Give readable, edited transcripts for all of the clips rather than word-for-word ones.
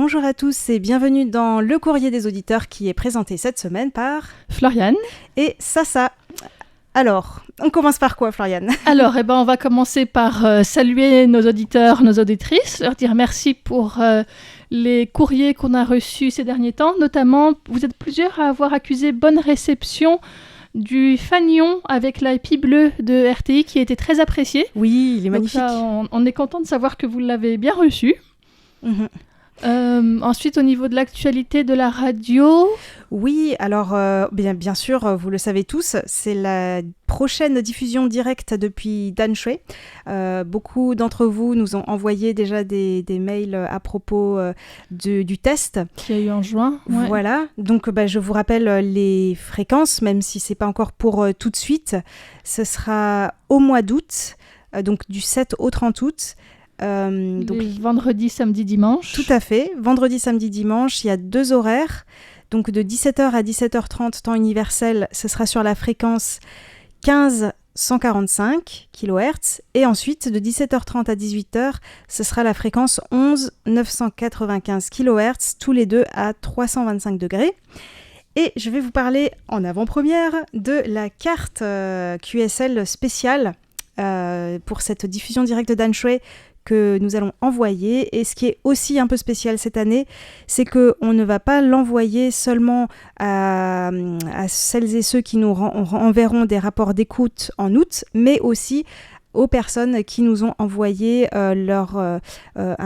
Bonjour à tous et bienvenue dans le courrier des auditeurs qui est présenté cette semaine par Floriane et Sasa. Alors, on commence par quoi, Floriane ? Alors, on va commencer par saluer nos auditeurs, nos auditrices, leur dire merci pour les courriers qu'on a reçus ces derniers temps. Notamment, vous êtes plusieurs à avoir accusé bonne réception du fanion avec la pie bleue de RTI qui a été très apprécié. Oui, il est magnifique. Donc ça, on est content de savoir que vous l'avez bien reçu. Ensuite, au niveau de l'actualité de la radio... Oui, alors bien sûr, vous le savez tous, c'est la prochaine diffusion directe depuis Danshui. Beaucoup d'entre vous nous ont envoyé déjà des mails à propos du test. Qui a eu en juin. Ouais. Voilà, donc je vous rappelle les fréquences, même si ce n'est pas encore pour tout de suite. Ce sera au mois d'août, donc du 7 au 30 août. Donc vendredi, samedi, dimanche. Tout à fait. Vendredi, samedi, dimanche, il y a 2 horaires. Donc de 17h à 17h30, temps universel, ce sera sur la fréquence 15-145 kHz. Et ensuite, de 17h30 à 18h, ce sera la fréquence 11-995 kHz, tous les deux à 325 degrés. Et je vais vous parler en avant-première de la carte QSL spéciale pour cette diffusion directe de Danshui que nous allons envoyer. Et ce qui est aussi un peu spécial cette année, c'est qu'on ne va pas l'envoyer seulement à celles et ceux qui nous enverront des rapports d'écoute en août, mais aussi aux personnes qui nous ont envoyé un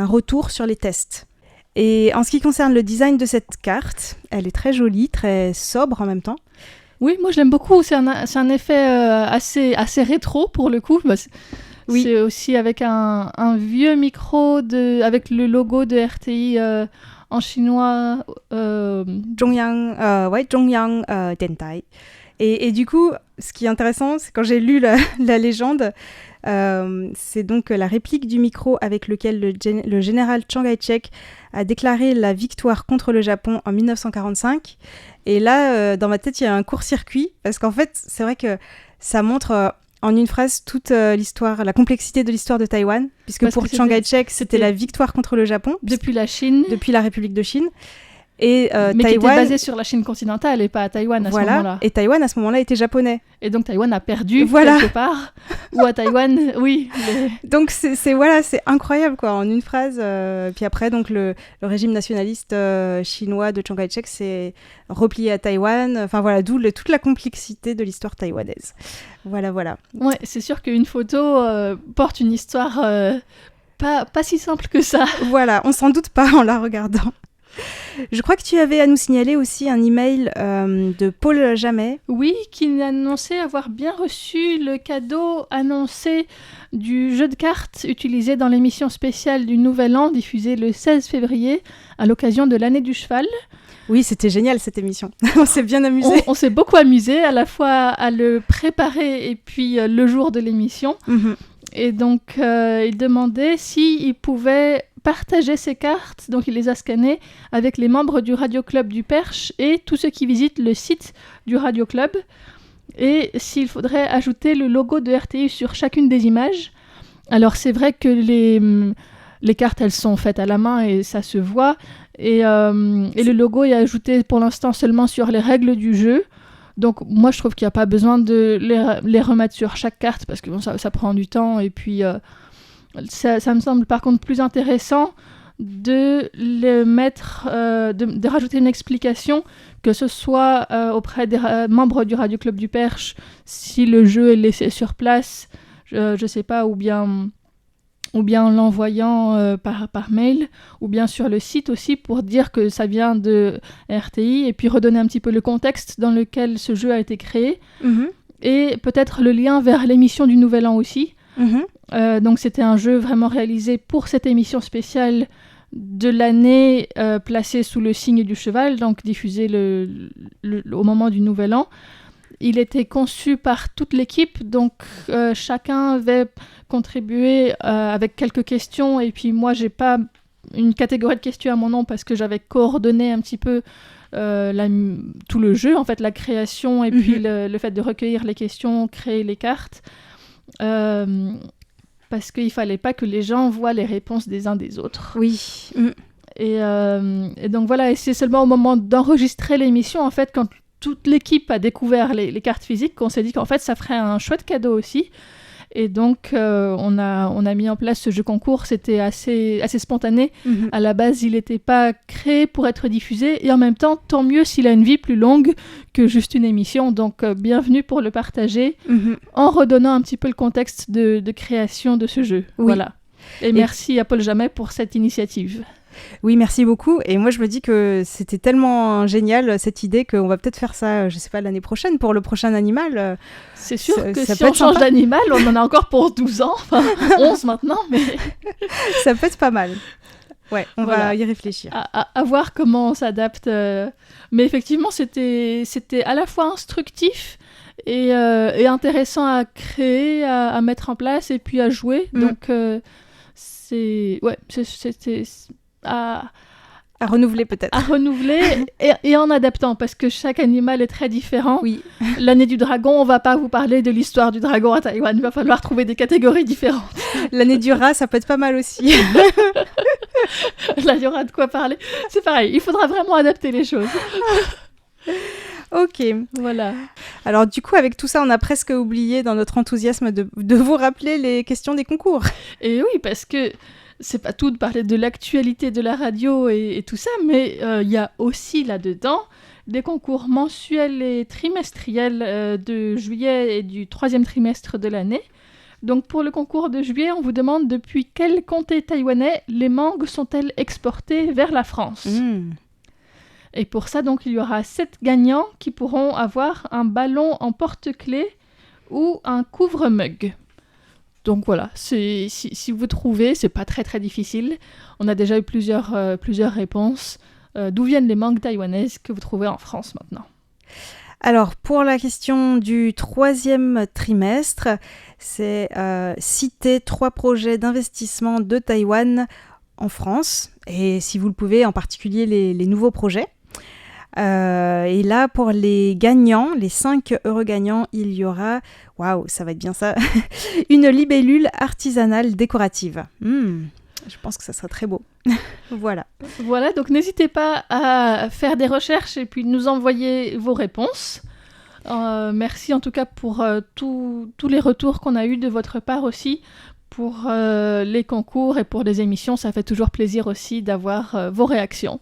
retour sur les tests. Et en ce qui concerne le design de cette carte, elle est très jolie, très sobre en même temps. Oui, moi je l'aime beaucoup, c'est un effet assez rétro pour le coup. Oui. C'est aussi avec un vieux micro avec le logo de RTI en chinois. Zhongyang Dentai. Et du coup, ce qui est intéressant, c'est quand j'ai lu la légende, c'est donc la réplique du micro avec lequel le général Chiang Kai-shek a déclaré la victoire contre le Japon en 1945. Et là, dans ma tête, il y a un court-circuit, parce qu'en fait, c'est vrai que ça montre... en une phrase, toute l'histoire, la complexité de l'histoire de Taïwan, puisque pour Chiang Kai-shek, c'était la victoire contre le Japon. Depuis la Chine. Depuis la République de Chine. Et mais Taïwan, qui était basée sur la Chine continentale et pas à Taïwan à ce moment-là. Et Taïwan, à ce moment-là, était japonais. Et donc Taïwan a perdu quelque part. Ou à Taïwan, oui. Donc c'est incroyable, quoi, en une phrase. Puis après, donc, le régime nationaliste chinois de Chiang Kai-shek s'est replié à Taïwan. Enfin voilà, d'où toute la complexité de l'histoire taïwanaise. Voilà. Ouais, c'est sûr qu'une photo porte une histoire pas si simple que ça. Voilà, on s'en doute pas en la regardant. Je crois que tu avais à nous signaler aussi un email de Paul Jamet. Oui, qui annonçait avoir bien reçu le cadeau annoncé du jeu de cartes utilisé dans l'émission spéciale du Nouvel An diffusée le 16 février à l'occasion de l'année du cheval. Oui, c'était génial cette émission. On s'est bien amusé. On s'est beaucoup amusé à la fois à le préparer et puis le jour de l'émission. Mm-hmm. Et donc, il demandait s'il pouvait partager ses cartes, donc il les a scannées, avec les membres du Radio Club du Perche et tous ceux qui visitent le site du Radio Club. Et s'il faudrait ajouter le logo de RTI sur chacune des images. Alors, c'est vrai que les cartes, elles sont faites à la main et ça se voit. Et le logo est ajouté pour l'instant seulement sur les règles du jeu. Donc moi je trouve qu'il n'y a pas besoin de les remettre sur chaque carte parce que bon, ça prend du temps et puis ça me semble par contre plus intéressant de les mettre, de rajouter une explication, que ce soit auprès des membres du Radio Club du Perche si le jeu est laissé sur place, je sais pas, ou bien en l'envoyant par mail, ou bien sur le site aussi pour dire que ça vient de RTI, et puis redonner un petit peu le contexte dans lequel ce jeu a été créé, et peut-être le lien vers l'émission du Nouvel An aussi. Donc c'était un jeu vraiment réalisé pour cette émission spéciale de l'année placée sous le signe du cheval, donc diffusé au moment du Nouvel An. Il était conçu par toute l'équipe, donc chacun avait contribué avec quelques questions, et puis moi j'ai pas une catégorie de questions à mon nom parce que j'avais coordonné un petit peu tout le jeu, en fait la création et puis le fait de recueillir les questions, créer les cartes, parce qu'il fallait pas que les gens voient les réponses des uns des autres. Oui. Et donc voilà, et c'est seulement au moment d'enregistrer l'émission, en fait, quand toute l'équipe a découvert les cartes physiques, qu'on s'est dit qu'en fait, ça ferait un chouette cadeau aussi. Et donc, on a mis en place ce jeu concours. C'était assez spontané. Mm-hmm. À la base, il n'était pas créé pour être diffusé. Et en même temps, tant mieux s'il a une vie plus longue que juste une émission. Donc, bienvenue pour le partager en redonnant un petit peu le contexte de création de ce jeu. Oui. Voilà. Et merci à Paul Jamet pour cette initiative. Oui, merci beaucoup. Et moi, je me dis que c'était tellement génial, cette idée, qu'on va peut-être faire ça, je ne sais pas, l'année prochaine, pour le prochain animal. C'est sûr que si on change d'animal, on en a encore pour 12 ans, enfin 11 maintenant, mais... Ça peut être pas mal. Ouais, on va y réfléchir. À voir comment on s'adapte. Mais effectivement, c'était à la fois instructif et intéressant à créer, à mettre en place et puis à jouer. Donc, c'était... À renouveler peut-être. À renouveler et en adaptant, parce que chaque animal est très différent. Oui. L'année du dragon, on ne va pas vous parler de l'histoire du dragon à Taïwan. Il va falloir trouver des catégories différentes. L'année du rat, ça peut être pas mal aussi. Là, il y aura de quoi parler. C'est pareil, il faudra vraiment adapter les choses. Ok. Voilà. Alors du coup, avec tout ça, on a presque oublié dans notre enthousiasme de vous rappeler les questions des concours. Et oui, parce que c'est pas tout de parler de l'actualité de la radio et tout ça, mais il y a aussi là-dedans des concours mensuels et trimestriels de juillet et du 3e trimestre de l'année. Donc pour le concours de juillet, on vous demande depuis quel comté taïwanais les mangues sont-elles exportées vers la France. Et pour ça, donc, il y aura 7 gagnants qui pourront avoir un ballon en porte-clés ou un couvre-mug. Donc voilà, si vous trouvez, c'est pas très très difficile. On a déjà eu plusieurs réponses. D'où viennent les mangues taïwanaises que vous trouvez en France maintenant ? Alors, pour la question du 3e trimestre, c'est citer 3 projets d'investissement de Taïwan en France. Et si vous le pouvez, en particulier les nouveaux projets. Et là, pour les gagnants, les 5 heureux gagnants, il y aura, waouh, ça va être bien ça, une libellule artisanale décorative. Je pense que ça sera très beau. Voilà. Voilà, donc n'hésitez pas à faire des recherches et puis nous envoyer vos réponses. Merci en tout cas pour tous les retours qu'on a eus de votre part aussi. Pour les concours et pour les émissions, ça fait toujours plaisir aussi d'avoir vos réactions.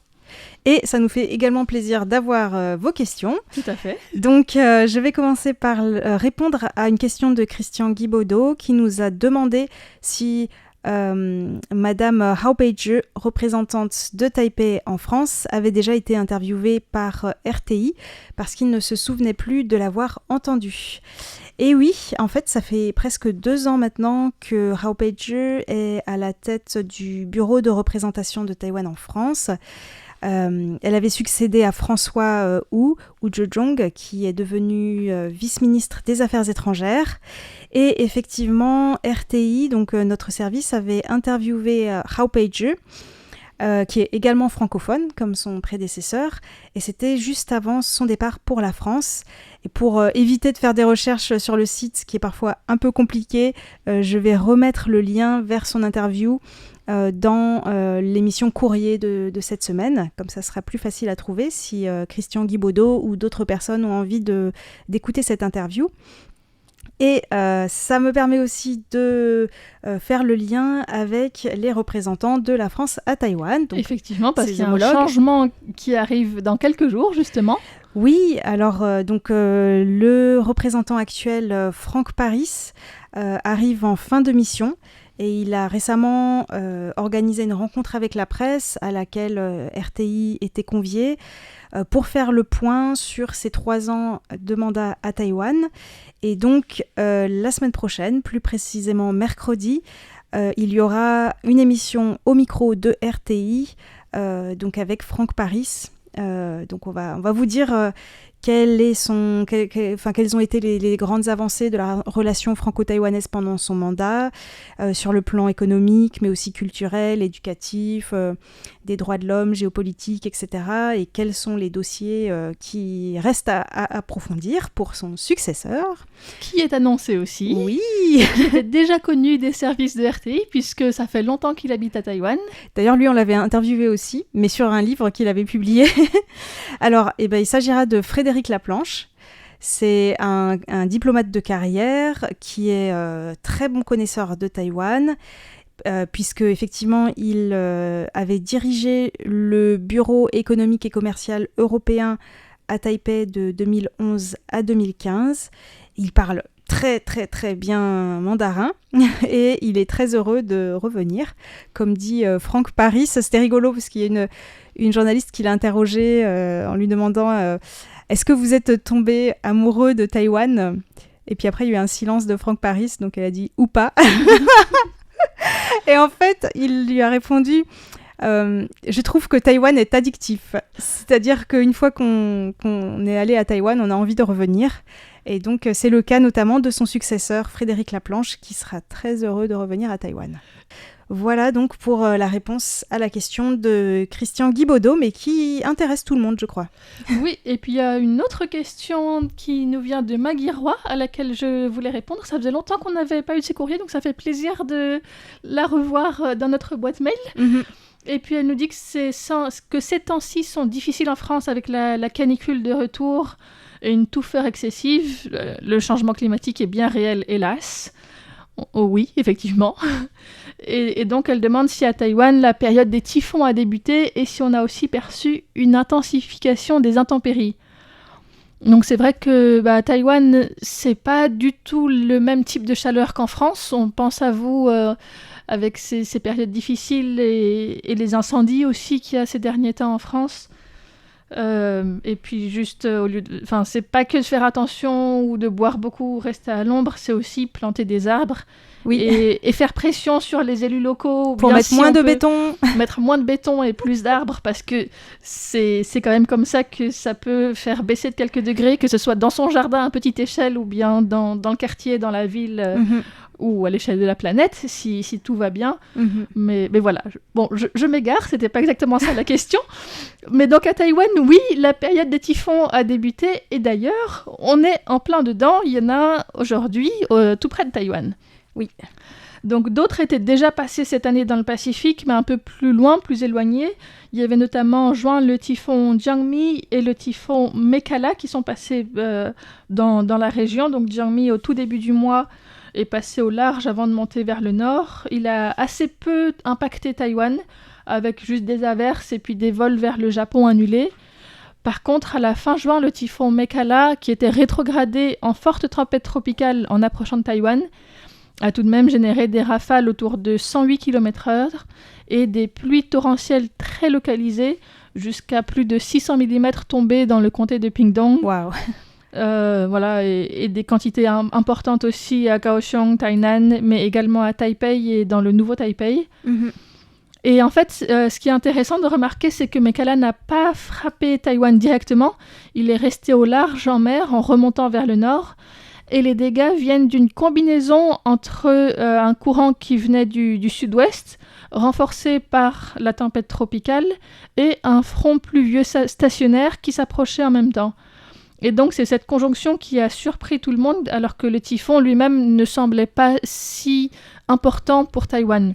Et ça nous fait également plaisir d'avoir vos questions. Tout à fait. Donc, je vais commencer par répondre à une question de Christian Guibaudot qui nous a demandé si Madame Hao Peizhi, représentante de Taipei en France, avait déjà été interviewée par RTI parce qu'il ne se souvenait plus de l'avoir entendue. Et oui, en fait, ça fait presque 2 ans maintenant que Hao Peizhi est à la tête du bureau de représentation de Taïwan en France. Elle avait succédé à François Wu Zhezhong, qui est devenu vice-ministre des Affaires étrangères. Et effectivement, RTI, donc notre service, avait interviewé Hao Peizhi, qui est également francophone, comme son prédécesseur. Et c'était juste avant son départ pour la France. Et pour éviter de faire des recherches sur le site, ce qui est parfois un peu compliqué, je vais remettre le lien vers son interview dans l'émission Courrier de cette semaine. Comme ça sera plus facile à trouver si Christian Guibaudot ou d'autres personnes ont envie d'écouter cette interview. Et ça me permet aussi de faire le lien avec les représentants de la France à Taïwan. Donc, effectivement, parce qu'il y a un changement qui arrive dans quelques jours, justement. Oui, alors le représentant actuel, Franck Paris, arrive en fin de mission. Et il a récemment organisé une rencontre avec la presse à laquelle RTI était conviée pour faire le point sur ses 3 ans de mandat à Taïwan. Et donc, la semaine prochaine, plus précisément mercredi, il y aura une émission au micro de RTI, donc avec Franck Paris. Donc, on va vous dire quelles ont été les grandes avancées de la relation franco-taïwanaise pendant son mandat, sur le plan économique, mais aussi culturel, éducatif, des droits de l'homme, géopolitique, etc. Et quels sont les dossiers qui restent à approfondir pour son successeur. Qui est annoncé aussi. Oui. Qui était déjà connu des services de RTI, puisque ça fait longtemps qu'il habite à Taïwan. D'ailleurs, lui, on l'avait interviewé aussi, mais sur un livre qu'il avait publié. Alors, il s'agira de Frédéric Laplanche. C'est un diplomate de carrière qui est très bon connaisseur de Taïwan, puisque effectivement, il avait dirigé le bureau économique et commercial européen à Taipei de 2011 à 2015. Il parle très très très bien mandarin et il est très heureux de revenir. Comme dit Franck Paris, c'était rigolo parce qu'il y a une journaliste qui l'a interrogé en lui demandant est-ce que vous êtes tombé amoureux de Taïwan ? Et puis après il y a eu un silence de Franck Paris, donc elle a dit ou pas. Et en fait il lui a répondu je trouve que Taïwan est addictif, c'est-à-dire qu'une fois qu'on est allé à Taïwan, on a envie de revenir. Et donc, c'est le cas notamment de son successeur, Frédéric Laplanche, qui sera très heureux de revenir à Taïwan. Voilà donc pour la réponse à la question de Christian Guibaudot, mais qui intéresse tout le monde, je crois. Oui, et puis il y a une autre question qui nous vient de Maggie Roy, à laquelle je voulais répondre. Ça faisait longtemps qu'on n'avait pas eu de ses courriers, donc ça fait plaisir de la revoir dans notre boîte mail. Mm-hmm. Et puis elle nous dit que ces temps-ci sont difficiles en France avec la canicule de retour et une touffeur excessive. Le changement climatique est bien réel, hélas. Oh oui, effectivement. Et donc elle demande si à Taïwan la période des typhons a débuté et si on a aussi perçu une intensification des intempéries. Donc c'est vrai que à Taïwan, c'est pas du tout le même type de chaleur qu'en France. On pense à vous avec ces périodes difficiles et les incendies aussi qu'il y a ces derniers temps en France. Et puis juste, c'est pas que de faire attention ou de boire beaucoup ou rester à l'ombre, c'est aussi planter des arbres. Oui. Et faire pression sur les élus locaux. Pour mettre moins de béton. Mettre moins de béton et plus d'arbres, parce que c'est quand même comme ça que ça peut faire baisser de quelques degrés, que ce soit dans son jardin à petite échelle ou bien dans le quartier, dans la ville, ou à l'échelle de la planète, si tout va bien. Mais voilà, je m'égare, c'était pas exactement ça la question. Mais donc à Taïwan, oui, la période des typhons a débuté, et d'ailleurs, on est en plein dedans. Il y en a aujourd'hui tout près de Taïwan. Oui. Donc d'autres étaient déjà passés cette année dans le Pacifique, mais un peu plus loin, plus éloignés. Il y avait notamment en juin le typhon Jiangmi et le typhon Mekala qui sont passés dans la région. Donc Jiangmi, au tout début du mois, est passé au large avant de monter vers le nord. Il a assez peu impacté Taïwan, avec juste des averses et puis des vols vers le Japon annulés. Par contre, à la fin juin, le typhon Mekala, qui était rétrogradé en forte tempête tropicale en approchant de Taïwan, a tout de même généré des rafales autour de 108 km/h et des pluies torrentielles très localisées, jusqu'à plus de 600 mm tombés dans le comté de Pingdong. Waouh. Voilà, et des quantités importantes aussi à Kaohsiung, Tainan, mais également à Taipei et dans le nouveau Taipei. Et en fait, ce qui est intéressant de remarquer, c'est que Mekala n'a pas frappé Taïwan directement. Il est resté au large en mer en remontant vers le nord. Et les dégâts viennent d'une combinaison entre un courant qui venait du sud-ouest, renforcé par la tempête tropicale, et un front pluvieux stationnaire qui s'approchait en même temps. Et donc c'est cette conjonction qui a surpris tout le monde, alors que le typhon lui-même ne semblait pas si important pour Taïwan.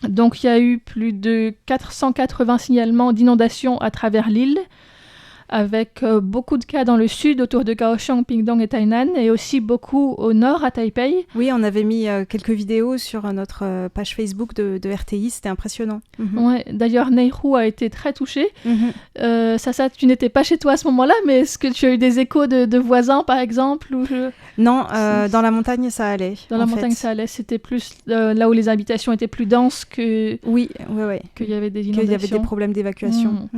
Donc il y a eu plus de 480 signalements d'inondations à travers l'île, avec beaucoup de cas dans le sud, autour de Kaohsiung, Pingdong et Tainan, et aussi beaucoup au nord, à Taipei. Oui, on avait mis quelques vidéos sur notre page Facebook de RTI, c'était impressionnant. Ouais, d'ailleurs, Neihu a été très touché. Ça, tu n'étais pas chez toi à ce moment-là, mais est-ce que tu as eu des échos de voisins, par exemple Non, dans la montagne, ça allait. Dans la montagne, ça allait. C'était plus là où les habitations étaient plus denses que... Oui. Qu'il y avait des inondations. Qu'il y avait des problèmes d'évacuation.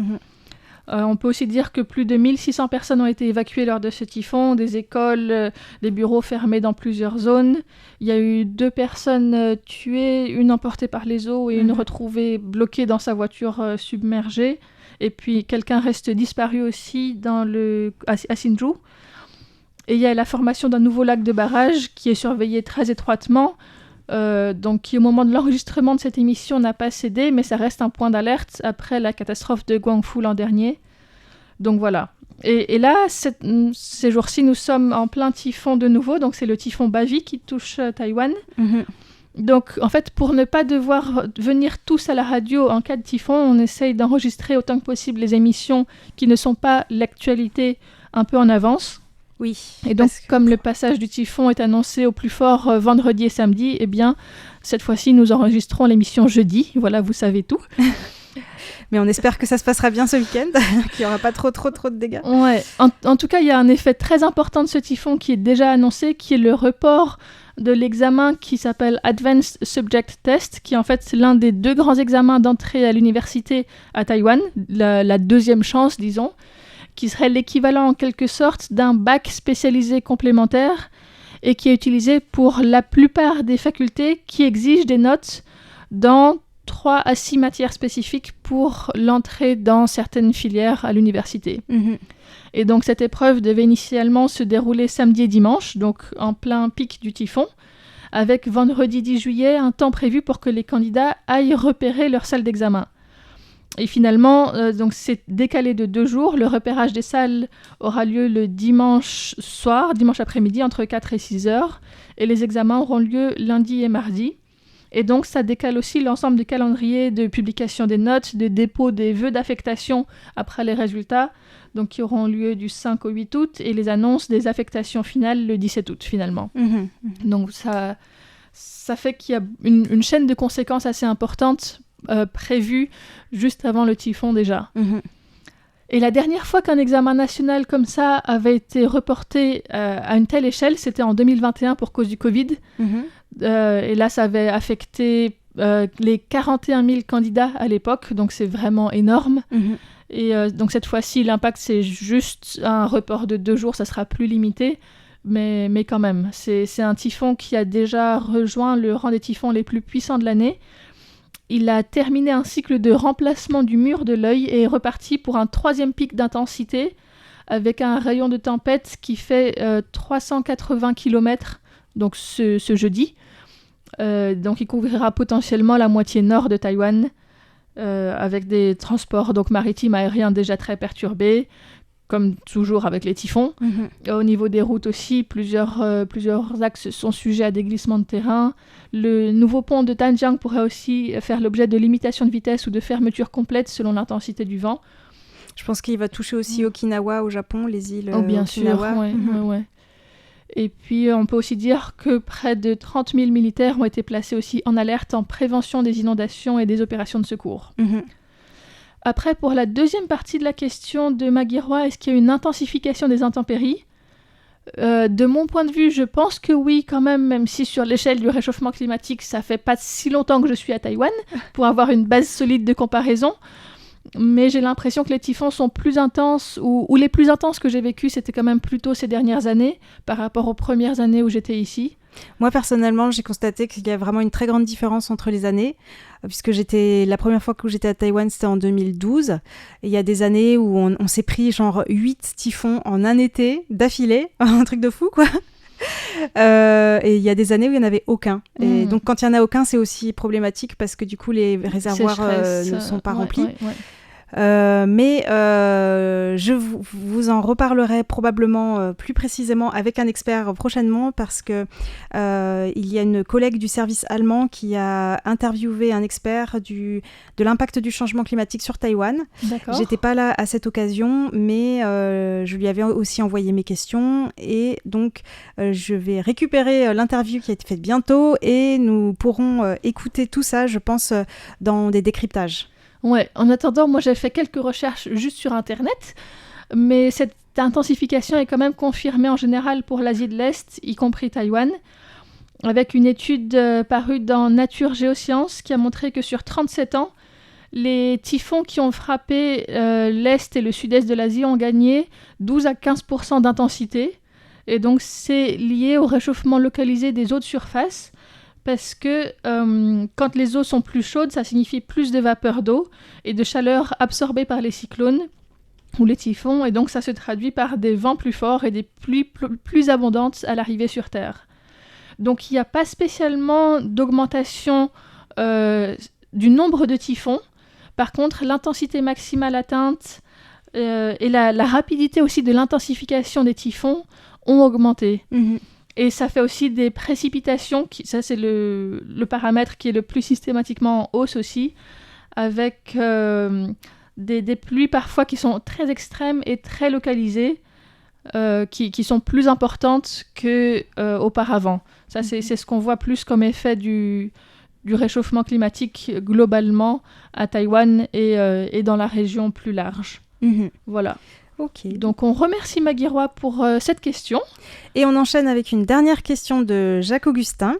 On peut aussi dire que plus de 1600 personnes ont été évacuées lors de ce typhon, des écoles, des bureaux fermés dans plusieurs zones. Il y a eu 2 personnes tuées, une emportée par les eaux et une retrouvée bloquée dans sa voiture submergée. Et puis quelqu'un reste disparu aussi à Sinju. Et il y a la formation d'un nouveau lac de barrage qui est surveillé très étroitement. Donc qui au moment de l'enregistrement de cette émission n'a pas cédé, mais ça reste un point d'alerte après la catastrophe de Guangfu l'an dernier. Donc voilà. Et là, ces jours-ci, nous sommes en plein typhon de nouveau, donc c'est le typhon Bavi qui touche Taïwan. Donc en fait, pour ne pas devoir venir tous à la radio en cas de typhon, on essaye d'enregistrer autant que possible les émissions qui ne sont pas l'actualité un peu en avance. Oui. Et donc, comme le passage du typhon est annoncé au plus fort vendredi et samedi, eh bien, cette fois-ci, nous enregistrons l'émission jeudi. Voilà, vous savez tout. Mais on espère que ça se passera bien ce week-end, qu'il n'y aura pas trop de dégâts. Ouais. En tout cas, il y a un effet très important de ce typhon qui est déjà annoncé, qui est le report de l'examen qui s'appelle Advanced Subject Test, qui est en fait l'un des 2 grands examens d'entrée à l'université à Taïwan, la deuxième chance, disons, qui serait l'équivalent en quelque sorte d'un bac spécialisé complémentaire et qui est utilisé pour la plupart des facultés qui exigent des notes dans 3 à 6 matières spécifiques pour l'entrée dans certaines filières à l'université. Et donc cette épreuve devait initialement se dérouler samedi et dimanche, donc en plein pic du typhon, avec vendredi 10 juillet un temps prévu pour que les candidats aillent repérer leur salle d'examen. Et finalement, donc c'est décalé de 2 jours. Le repérage des salles aura lieu le dimanche après-midi, entre 4 et 6 heures. Et les examens auront lieu lundi et mardi. Et donc, ça décale aussi l'ensemble du calendrier de publication des notes, de dépôt des vœux d'affectation après les résultats, donc qui auront lieu du 5 au 8 août, et les annonces des affectations finales le 17 août, finalement. Donc, ça fait qu'il y a une chaîne de conséquences assez importante prévu juste avant le typhon déjà. Et la dernière fois qu'un examen national comme ça avait été reporté à une telle échelle, c'était en 2021 pour cause du Covid. Et là, ça avait affecté les 41 000 candidats à l'époque, donc c'est vraiment énorme. Et donc cette fois-ci, l'impact, c'est juste un report de 2 jours, ça sera plus limité. Mais quand même, c'est un typhon qui a déjà rejoint le rang des typhons les plus puissants de l'année. Il a terminé un cycle de remplacement du mur de l'œil et est reparti pour un 3e pic d'intensité avec un rayon de tempête qui fait 380 km donc ce jeudi. Donc il couvrira potentiellement la moitié nord de Taïwan avec des transports donc maritimes, aériens déjà très perturbés, comme toujours avec les typhons. Au niveau des routes aussi, plusieurs axes sont sujets à des glissements de terrain. Le nouveau pont de Tanjiang pourrait aussi faire l'objet de limitations de vitesse ou de fermeture complète selon l'intensité du vent. Je pense qu'il va toucher aussi Okinawa au Japon, les îles bien Okinawa. Sûr, ouais. Et puis on peut aussi dire que près de 30 000 militaires ont été placés aussi en alerte en prévention des inondations et des opérations de secours. Après, pour la deuxième partie de la question de Maggie Roy, est-ce qu'il y a une intensification des intempéries ? De mon point de vue, je pense que oui, quand même si sur l'échelle du réchauffement climatique, ça fait pas si longtemps que je suis à Taïwan, pour avoir une base solide de comparaison. Mais j'ai l'impression que les typhons sont plus intenses, ou les plus intenses que j'ai vécus, c'était quand même plutôt ces dernières années, par rapport aux premières années où j'étais ici. Moi, personnellement, j'ai constaté qu'il y a vraiment une très grande différence entre les années, puisque la première fois que j'étais à Taïwan, c'était en 2012. Et il y a des années où on s'est pris genre 8 typhons en un été d'affilée, un truc de fou, quoi. Et il y a des années où il n'y en avait aucun. Et donc, quand il n'y en a aucun, c'est aussi problématique parce que du coup, les réservoirs ne sont pas remplis. Mais je vous en reparlerai probablement plus précisément avec un expert prochainement parce que il y a une collègue du service allemand qui a interviewé un expert de l'impact du changement climatique sur Taïwan. D'accord. J'étais pas là à cette occasion, mais je lui avais aussi envoyé mes questions et donc je vais récupérer l'interview qui a été faite bientôt et nous pourrons écouter tout ça, je pense, dans des décryptages. Ouais, en attendant, moi j'ai fait quelques recherches juste sur Internet, mais cette intensification est quand même confirmée en général pour l'Asie de l'Est, y compris Taïwan, avec une étude parue dans Nature Géosciences qui a montré que sur 37 ans, les typhons qui ont frappé l'Est et le Sud-Est de l'Asie ont gagné 12 à 15% d'intensité. Et donc, c'est lié au réchauffement localisé des eaux de surface. Parce que quand les eaux sont plus chaudes, ça signifie plus de vapeur d'eau et de chaleur absorbée par les cyclones ou les typhons. Et donc, ça se traduit par des vents plus forts et des pluies plus abondantes à l'arrivée sur Terre. Donc, il n'y a pas spécialement d'augmentation du nombre de typhons. Par contre, l'intensité maximale atteinte et la rapidité aussi de l'intensification des typhons ont augmenté. Mm-hmm. Et ça fait aussi des précipitations, ça c'est le paramètre qui est le plus systématiquement en hausse aussi, avec des pluies parfois qui sont très extrêmes et très localisées, qui sont plus importantes qu'auparavant. Ça c'est ce qu'on voit plus comme effet du réchauffement climatique globalement à Taïwan et dans la région plus large. Mm-hmm. Voilà. Okay. Donc on remercie Maggie Roy pour cette question. Et on enchaîne avec une dernière question de Jacques Augustin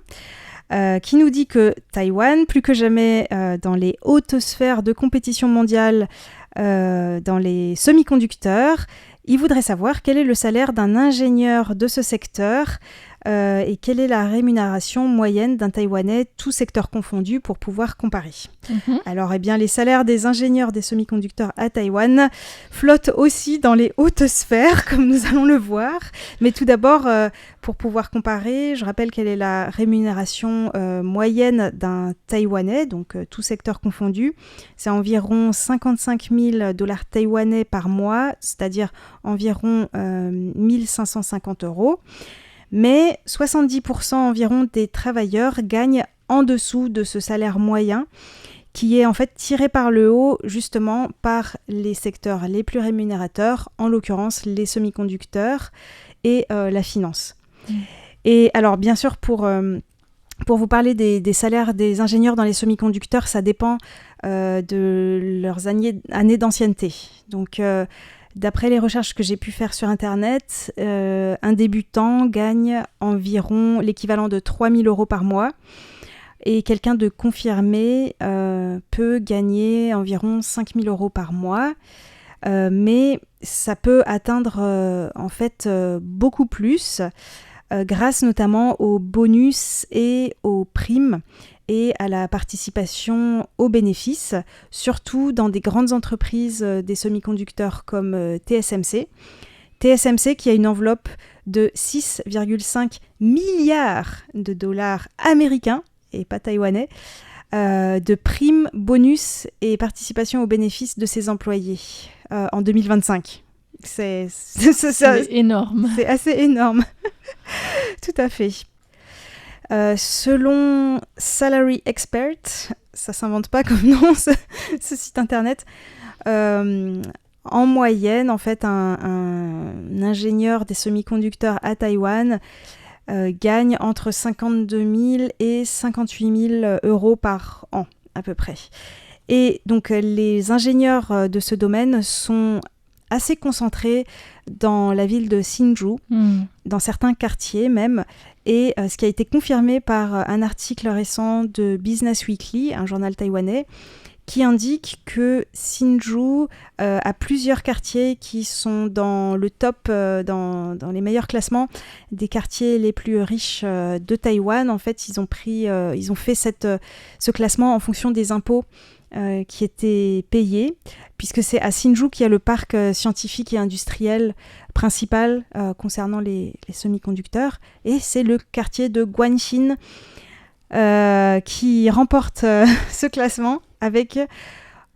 qui nous dit que Taïwan, plus que jamais dans les hautes sphères de compétition mondiale dans les semi-conducteurs, il voudrait savoir quel est le salaire d'un ingénieur de ce secteur et quelle est la rémunération moyenne d'un Taïwanais, tout secteur confondu, pour pouvoir comparer. Mm-hmm. Alors, les salaires des ingénieurs des semi-conducteurs à Taïwan flottent aussi dans les hautes sphères, comme nous allons le voir. Mais tout d'abord, pour pouvoir comparer, je rappelle quelle est la rémunération moyenne d'un Taïwanais, donc tout secteur confondu. C'est environ 55 000 $ taïwanais par mois, c'est-à-dire environ 1 550 €. Mais 70% environ des travailleurs gagnent en dessous de ce salaire moyen qui est en fait tiré par le haut justement par les secteurs les plus rémunérateurs, en l'occurrence les semi-conducteurs et la finance. Et alors bien sûr pour vous parler des salaires des ingénieurs dans les semi-conducteurs, ça dépend de leurs années d'ancienneté. Donc d'après les recherches que j'ai pu faire sur Internet, un débutant gagne environ l'équivalent de 3 000 € par mois et quelqu'un de confirmé peut gagner environ 5 000 € par mois. Mais ça peut atteindre en fait beaucoup plus grâce notamment aux bonus et aux primes et à la participation aux bénéfices, surtout dans des grandes entreprises des semi-conducteurs comme TSMC. TSMC qui a une enveloppe de 6,5 milliards de dollars américains, et pas taïwanais, de primes, bonus et participation aux bénéfices de ses employés en 2025. C'est énorme. C'est assez énorme. Tout à fait. Selon Salary Expert, ça s'invente pas comme nom ce site internet, en moyenne, en fait, un ingénieur des semi-conducteurs à Taïwan gagne entre 52 000 et 58 000 € par an, à peu près. Et donc, les ingénieurs de ce domaine sont assez concentrés dans la ville de Hsinchu, dans certains quartiers même, et ce qui a été confirmé par un article récent de Business Weekly, un journal taïwanais, qui indique que Hsinchu a plusieurs quartiers qui sont dans le top, dans les meilleurs classements des quartiers les plus riches de Taïwan. En fait, ils ont fait ce classement en fonction des impôts qui étaient payés, puisque c'est à Hsinchu qu'il y a le parc scientifique et industriel principal concernant les semi-conducteurs, et c'est le quartier de Guanshin qui remporte ce classement avec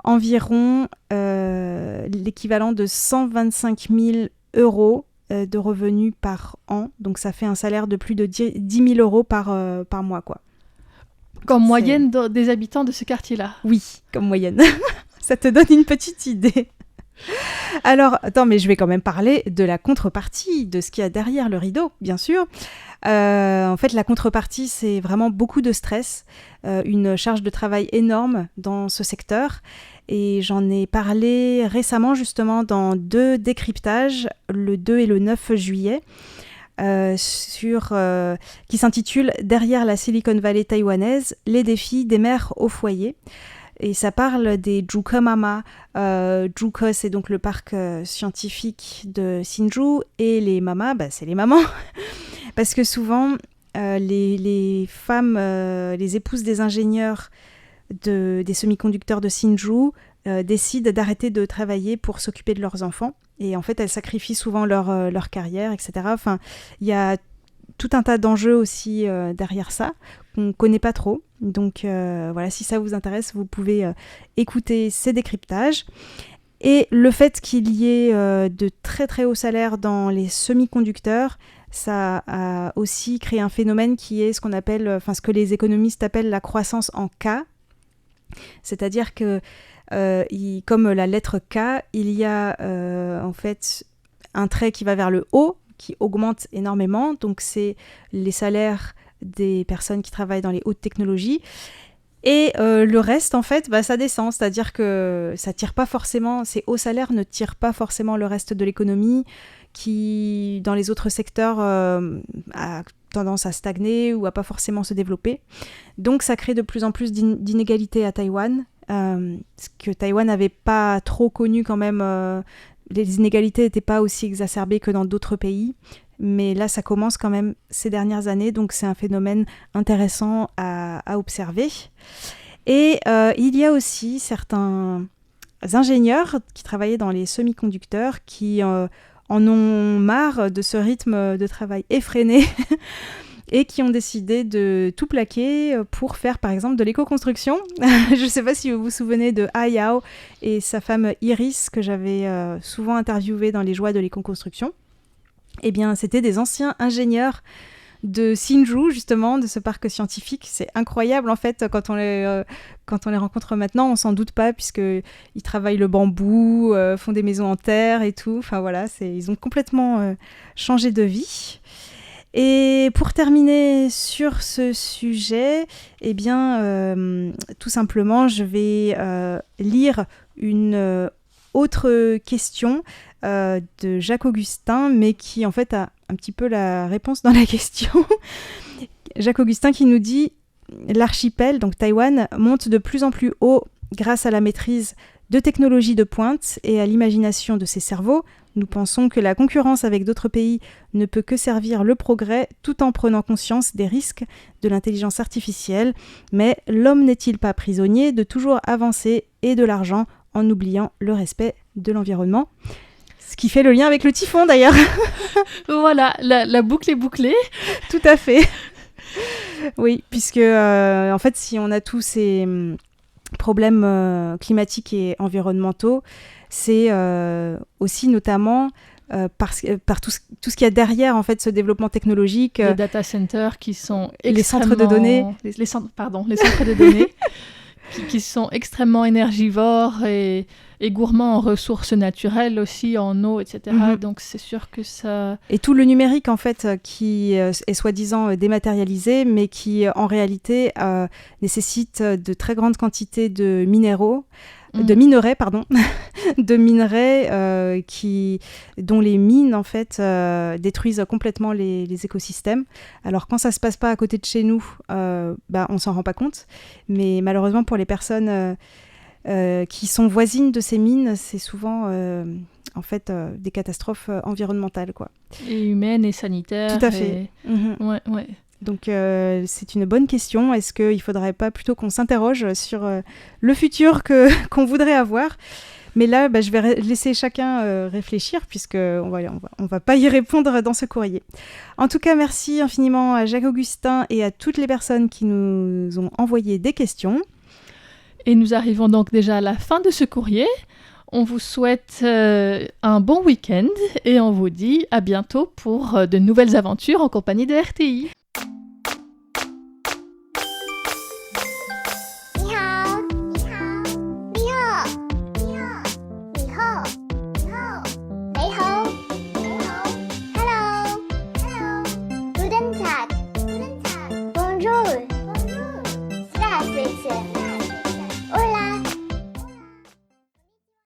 environ l'équivalent de 125 000 € de revenus par an, donc ça fait un salaire de plus de 10 000 € par mois, quoi. Comme moyenne des habitants de ce quartier-là. Oui, comme moyenne. Ça te donne une petite idée. Alors, attends, mais je vais quand même parler de la contrepartie, de ce qu'il y a derrière le rideau, bien sûr. En fait, la contrepartie, c'est vraiment beaucoup de stress, une charge de travail énorme dans ce secteur. Et j'en ai parlé récemment, justement, dans 2 décryptages, le 2 et le 9 juillet. Qui s'intitule « Derrière la Silicon Valley taïwanaise, les défis des mères au foyer ». Et ça parle des Jukomama. Juko, c'est donc le parc scientifique de Sinju. Et les mamas, c'est les mamans. Parce que souvent, les femmes, les épouses des ingénieurs des semi-conducteurs de Sinju décident d'arrêter de travailler pour s'occuper de leurs enfants. Et en fait, elles sacrifient souvent leur carrière, etc. Enfin, il y a tout un tas d'enjeux aussi derrière ça qu'on ne connaît pas trop. Donc voilà, si ça vous intéresse, vous pouvez écouter ces décryptages. Et le fait qu'il y ait de très très hauts salaires dans les semi-conducteurs, ça a aussi créé un phénomène qui est ce qu'on appelle, ce que les économistes appellent la croissance en K. C'est-à-dire que comme la lettre K, il y a en fait un trait qui va vers le haut, qui augmente énormément. Donc c'est les salaires des personnes qui travaillent dans les hautes technologies. Et le reste, en fait, ça descend. C'est-à-dire que ça tire pas forcément, ces hauts salaires ne tirent pas forcément le reste de l'économie qui, dans les autres secteurs, a tendance à stagner ou à pas forcément se développer. Donc ça crée de plus en plus d'inégalités à Taïwan. Ce que Taïwan n'avait pas trop connu quand même. Les inégalités n'étaient pas aussi exacerbées que dans d'autres pays. Mais là, ça commence quand même ces dernières années. Donc c'est un phénomène intéressant à observer. Et il y a aussi certains ingénieurs qui travaillaient dans les semi-conducteurs qui en ont marre de ce rythme de travail effréné et qui ont décidé de tout plaquer pour faire par exemple de l'éco-construction. Je ne sais pas si vous vous souvenez de Ah Yao et sa femme Iris que j'avais souvent interviewée dans les joies de l'éco-construction. Eh bien, c'était des anciens ingénieurs de Sinju, justement, de ce parc scientifique. C'est incroyable, en fait, quand on les rencontre maintenant, on s'en doute pas, puisqu'ils travaillent le bambou, font des maisons en terre et tout. Enfin, voilà, ils ont complètement changé de vie. Et pour terminer sur ce sujet, eh bien, tout simplement, je vais lire une autre question de Jacques Augustin, mais qui en fait a un petit peu la réponse dans la question. Jacques Augustin qui nous dit « L'archipel, donc Taïwan, monte de plus en plus haut grâce à la maîtrise de technologies de pointe et à l'imagination de ses cerveaux. Nous pensons que la concurrence avec d'autres pays ne peut que servir le progrès tout en prenant conscience des risques de l'intelligence artificielle. Mais l'homme n'est-il pas prisonnier de toujours avancer et de l'argent en oubliant le respect de l'environnement ?» Ce qui fait le lien avec le typhon d'ailleurs. Voilà, la boucle est bouclée. Tout à fait. Oui, puisque en fait, si on a tous ces problèmes climatiques et environnementaux, c'est aussi notamment par tout ce qu'il y a derrière en fait ce développement technologique. Les data centers qui sont les centres de données. Les centres de données qui sont extrêmement énergivores et gourmands en ressources naturelles aussi, en eau, etc. Mm-hmm. Donc c'est sûr que ça... Et tout le numérique en fait qui est soi-disant dématérialisé, mais qui en réalité nécessite de très grandes quantités de minéraux, de minerais, dont les mines en fait détruisent complètement les écosystèmes. Alors quand ça se passe pas à côté de chez nous, on s'en rend pas compte. Mais malheureusement pour les personnes qui sont voisines de ces mines, c'est souvent en fait des catastrophes environnementales, quoi. Et humaines et sanitaires. Tout à fait. Ouais, ouais. Donc c'est une bonne question. Est-ce qu'il ne faudrait pas plutôt qu'on s'interroge sur le futur qu'on voudrait avoir ? Mais là, je vais laisser chacun réfléchir puisqu'on va pas y répondre dans ce courrier. En tout cas, merci infiniment à Jacques Augustin et à toutes les personnes qui nous ont envoyé des questions. Et nous arrivons donc déjà à la fin de ce courrier. On vous souhaite un bon week-end et on vous dit à bientôt pour de nouvelles aventures en compagnie de RTI. Bonjour. Bonjour. Здравствуйте.